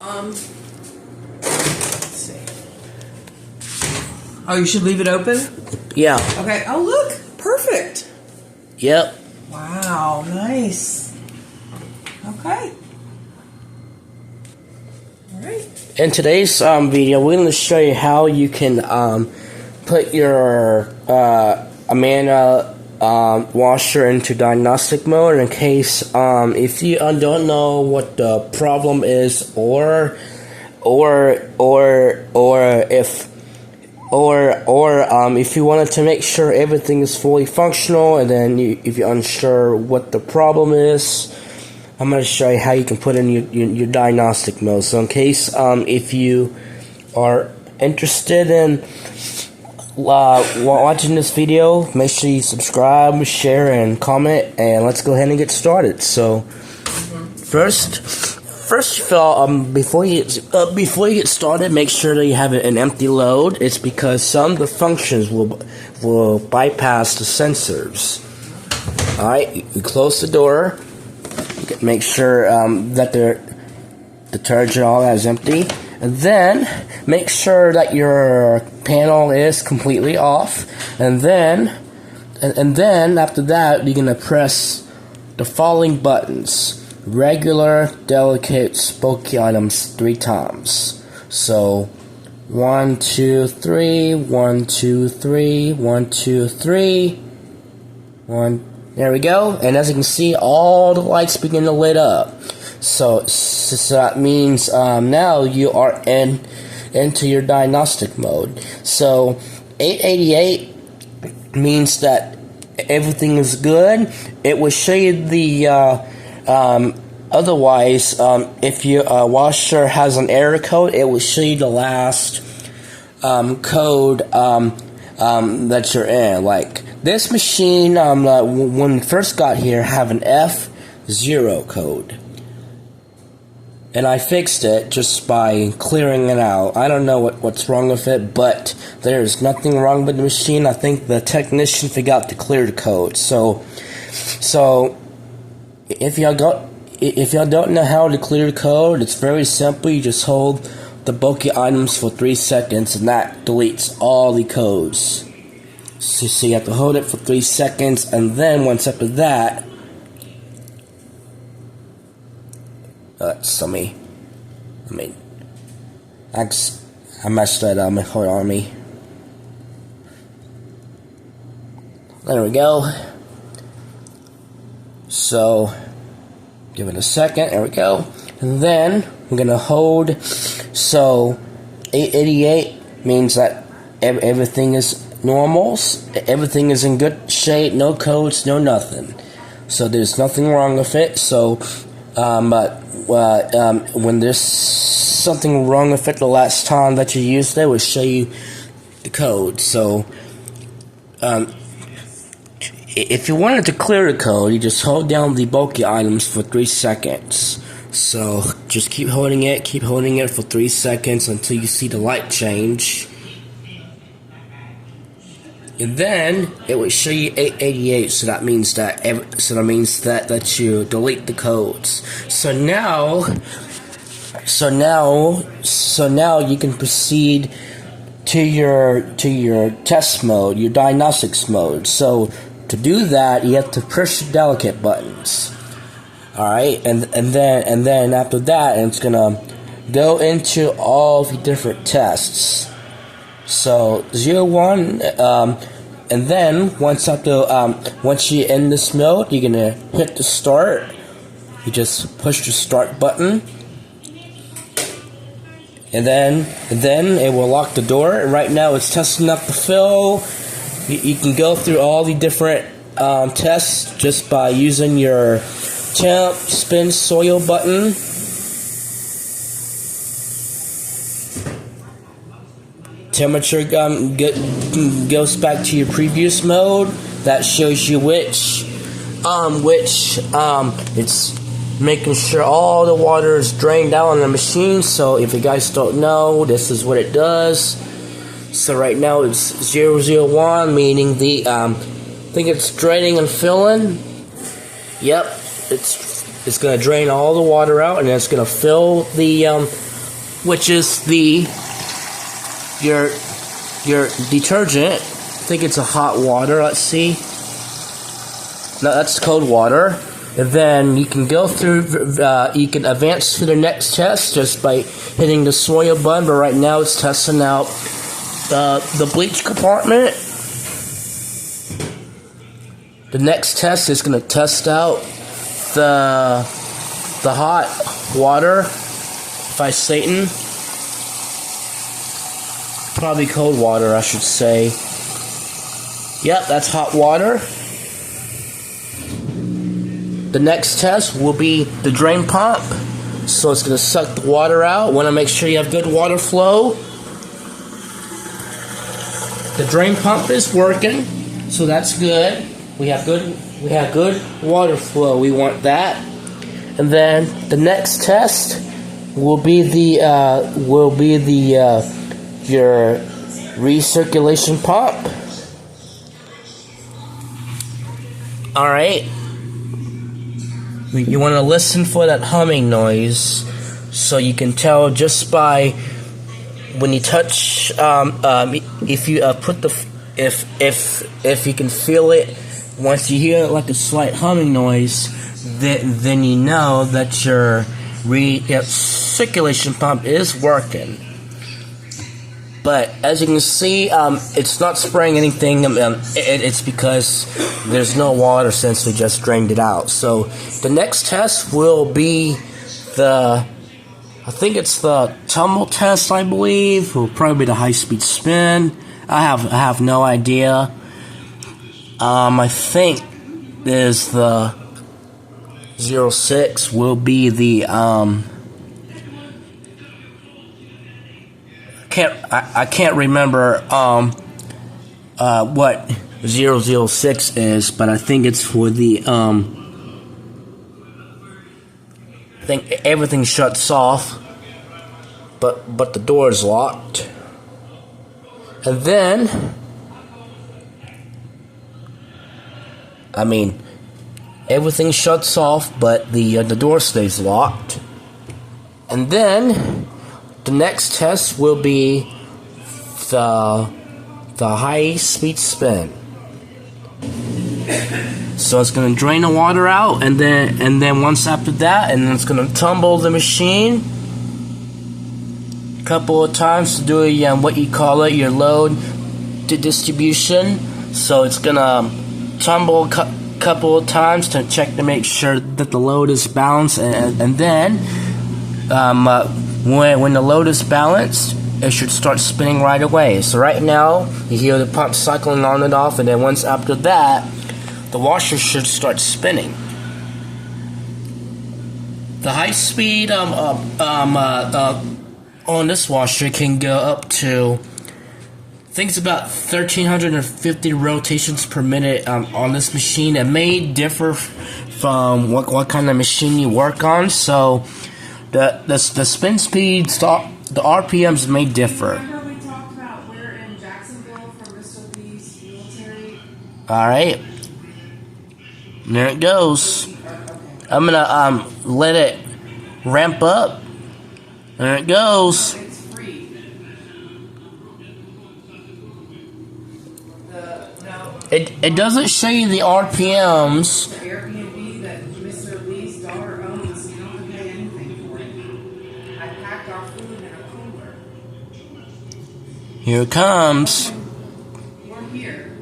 Let's see. Oh, you should leave it open? Yeah. Okay. Oh, look. Perfect. Yep. Wow. Nice. Okay. All right. In today's video, we're going to show you how you can put your amana washer into diagnostic mode in case if you don't know what the problem is, or if you wanted to make sure everything is fully functional, and then if you're unsure what the problem is, I'm going to show you how you can put in your diagnostic mode. So in case if you are interested in watching this video, make sure you subscribe, share, and comment, and let's go ahead and get started. So first of all, before you get started, make sure that you have an empty load. It's because some of the functions will bypass the sensors. All right, you close the door. Make sure that the detergent all is empty. And then make sure that your panel is completely off, and then after that you're gonna press the following buttons: regular, delicate, spokey items 3 times. So 1, 2, 3, 1, 2, 3, 1, 2, 3, 1. There we go. And as you can see, all the lights begin to lit up. So that means now you are into your diagnostic mode. So 888 means that everything is good. It will show you the otherwise, if your washer has an error code, it will show you the last code that you're in. Like this machine, when it first got here, have an F0 code. And I fixed it just by clearing it out. I don't know what's wrong with it, but there's nothing wrong with the machine. I think the technician forgot to clear the code. So if y'all don't know how to clear the code, it's very simple. You just hold the bulky items for 3 seconds, and that deletes all the codes. So you have to hold it for 3 seconds, and then once after that, I messed that up. Hold on me. There we go. So give it a second. There we go. And then we're gonna hold. So 888 means that everything is normal. Everything is in good shape. No codes. No nothing. So there's nothing wrong with it. So when there's something wrong with it the last time that you used it, will show you the code. So if you wanted to clear the code, you just hold down the bulky items for 3 seconds. So just keep holding it for 3 seconds until you see the light change. And then it will show you 888, so that means that you delete the codes. So now you can proceed to your test mode, your diagnostics mode. So to do that, you have to push the delicate buttons. All right, and then after that, it's gonna go into all the different tests. So 0, 1, and then once you're in this mode, you're gonna hit the start. You just push the start button, and then it will lock the door. And right now, it's testing up the fill. You can go through all the different tests just by using your temp spin soil button. Temperature goes back to your previous mode. That shows you which it's making sure all the water is drained out on the machine. So if you guys don't know, this is what it does. So right now it's 001, meaning the I think it's draining and filling. Yep, it's gonna drain all the water out, and it's gonna fill the which is your detergent. I think it's a hot water. Let's see. No, that's cold water. And then you can go through. You can advance to the next test just by hitting the soil button. But right now, it's testing out the bleach compartment. The next test is going to test out the hot water by Satan. Probably cold water, I should say. Yep, that's hot water. The next test will be the drain pump. So it's going to suck the water out. Want to make sure you have good water flow. The drain pump is working, so that's good. We have good water flow. We want that. And then the next test will be your recirculation pump. All right. You want to listen for that humming noise, so you can tell just by when you touch. If you if you can feel it, once you hear like a slight humming noise, then you know that your recirculation pump is working. But as you can see, it's not spraying anything. It's because there's no water since we just drained it out. So the next test will be I think it's the tumble test, I believe. Will probably be the high-speed spin. I have no idea. I think there's the 06 will be the I can't remember what 006 is, but I think it's for the I think everything shuts off, but the door is locked, and then everything shuts off, but the door stays locked, and then the next test will be the high-speed spin. So it's going to drain the water out, and then once after that, and then it's going to tumble the machine a couple of times to do what you call it, your load distribution. So it's going to tumble a couple of times to check to make sure that the load is balanced, and then when the load is balanced, it should start spinning right away. So right now, you hear the pump cycling on and off, and then once after that, the washer should start spinning. The high speed on this washer can go up to, I think it's about 1,350 rotations per minute on this machine. It may differ from what kind of machine you work on, so the spin speeds, the RPMs may differ. Remember we talked about we're in Jacksonville for Mr. Lee's military? Alright. There it goes. I'm gonna let it ramp up. There it goes. It's free. It doesn't show you the RPMs. The Airbnb that Mr. Lee's daughter owns, you don't have to pay anything for it. I packed our food in a cooler. Here it comes. We're here.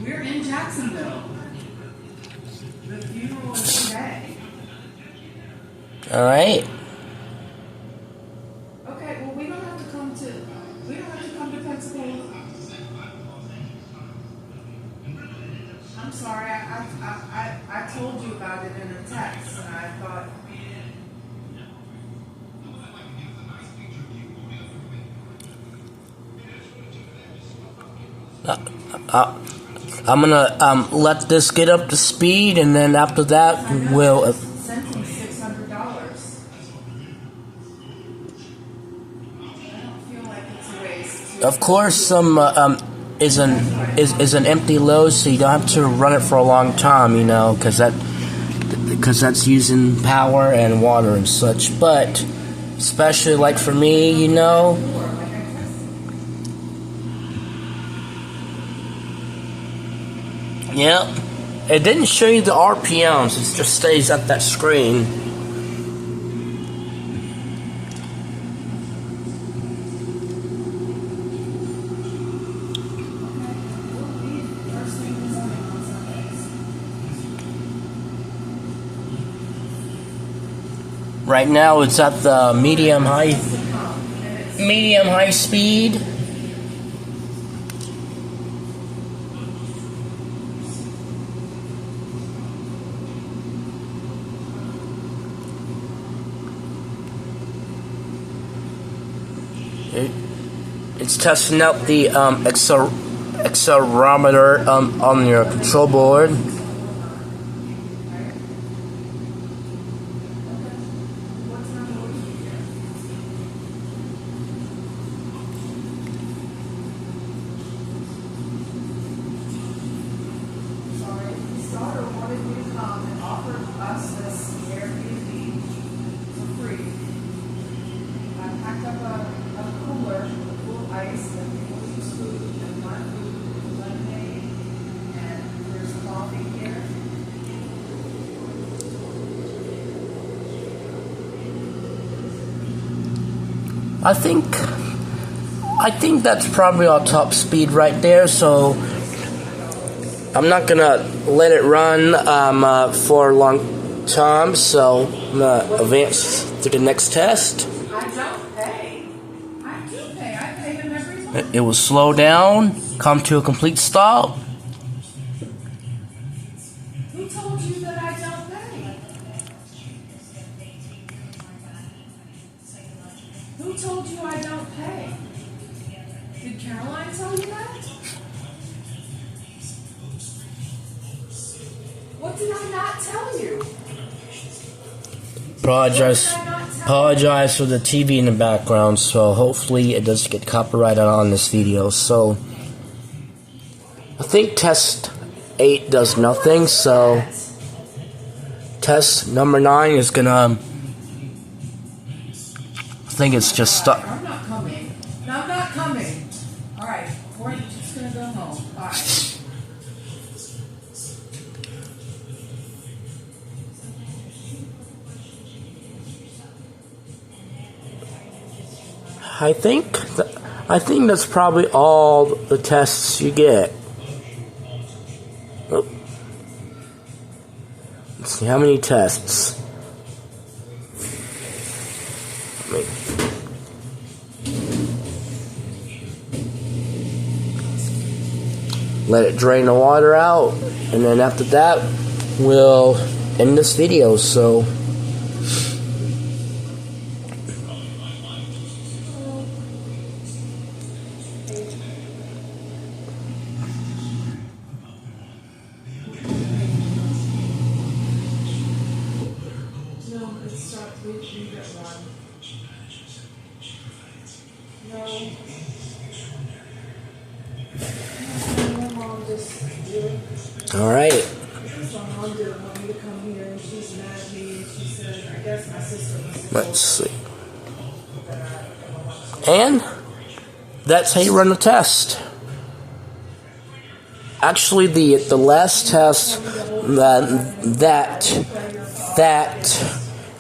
We're in Jacksonville. The funeral is today. Alright. Okay, well we don't have to come to Pensacola. I'm sorry, I told you about it in a text, and I thought. I'm gonna let this get up to speed, and then after that we'll. Sent him $600. I don't feel like it's a waste. Of course, some is an empty load, so you don't have to run it for a long time, because because that's using power and water and such. But especially like for me, you know, yep, it didn't show you the RPMs, it just stays at that screen. Right now it's at the medium high speed. It's testing out the accelerometer on your control board. I think that's probably our top speed right there, so I'm not gonna let it run for a long time, so I'm gonna advance to the next test. I don't pay. I do pay. I pay them every month. It will slow down, come to a complete stop. Who told you that I don't pay? Who told you I don't pay? Did Caroline tell you that? What did I not tell you? Apologize for the TV in the background, so hopefully it doesn't get copyrighted on this video. So I think test 8 does nothing, so test number 9 is gonna, I think it's just stuck. I'm not coming. No, I'm not coming. Alright, we're just gonna go home. Bye. I think that's probably all the tests you get. Oh. Let's see how many tests. Let it drain the water out, and then after that we'll end this video. So all right. Let's see. And that's how you run the test. Actually, the last test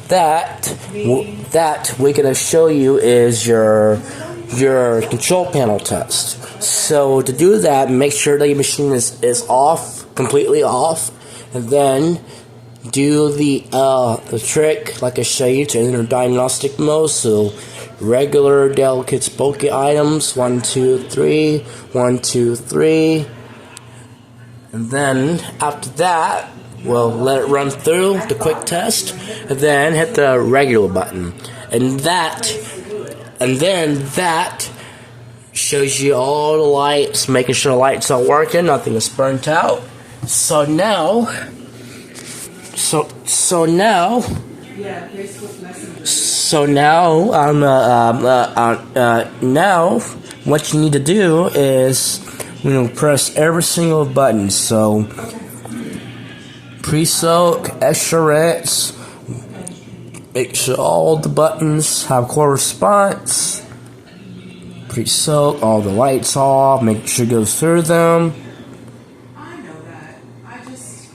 that we're gonna show you is your control panel test. So to do that, make sure that your machine is off, completely off, and then do the trick like I show you to enter diagnostic mode. So regular, delicate, bulky items, 1, 2, 3, 1, 2, 3, and then after that, we'll let it run through the quick test, and then hit the regular button, and then that shows you all the lights, making sure the lights are working, nothing is burnt out. So now, now what you need to do is press every single button. So pre-soak, extra rinse. Make sure all the buttons have corresponds. Pre-soak, all the lights off. Make sure it goes through them. I know that. I just.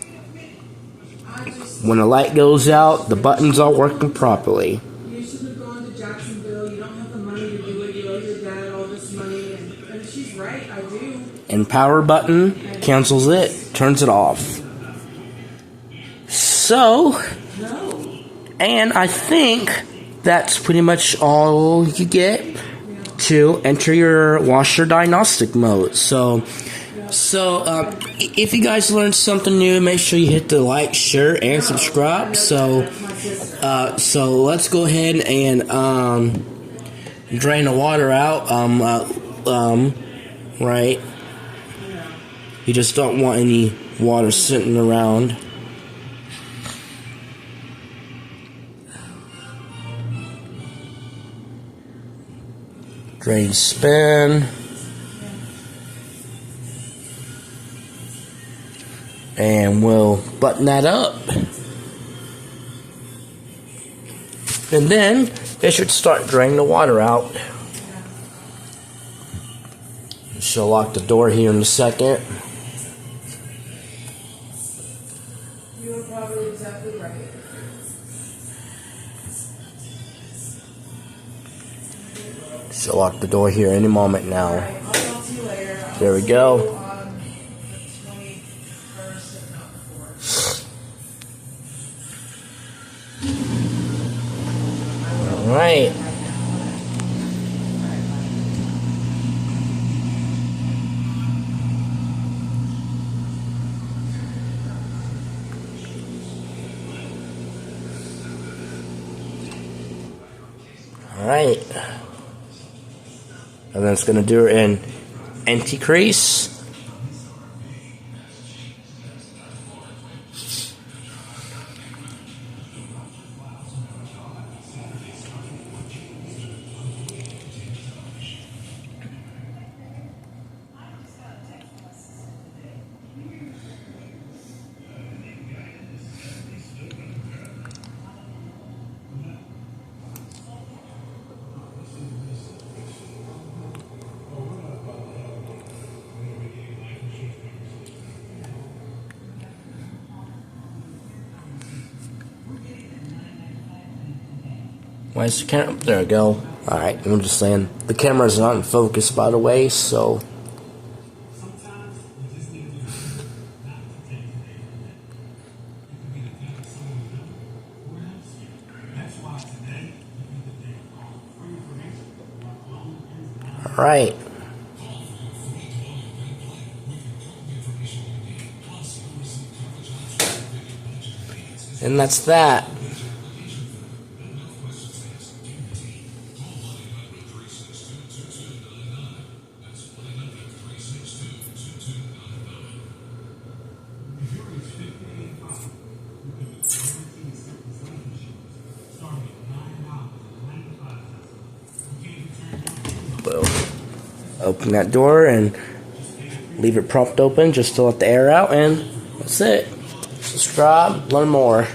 When the light goes out, the buttons are working properly. You should have gone to Jacksonville. You don't have the money to do it. You owe your dad all this money. And she's right. I do. And power button cancels it, turns it off. So, No. and I think that's pretty much all you get to enter your washer diagnostic mode. So if you guys learned something new, make sure you hit the like, share, and subscribe. So let's go ahead and drain the water out. Right. You just don't want any water sitting around. Drain, spin. And we'll button that up. And then it should start draining the water out. She'll lock the door here in a second. You are probably exactly right. She'll lock the door here any moment now. Alright, I'll talk to you later. There we go. Alright. Alright. And then it's going to do it in anti-crease. Why is the camera? There we go. Alright, I'm just saying. The camera's not in focus, by the way, so. Alright. And that's that. Open that door and leave it propped open just to let the air out, and that's it. Subscribe, learn more.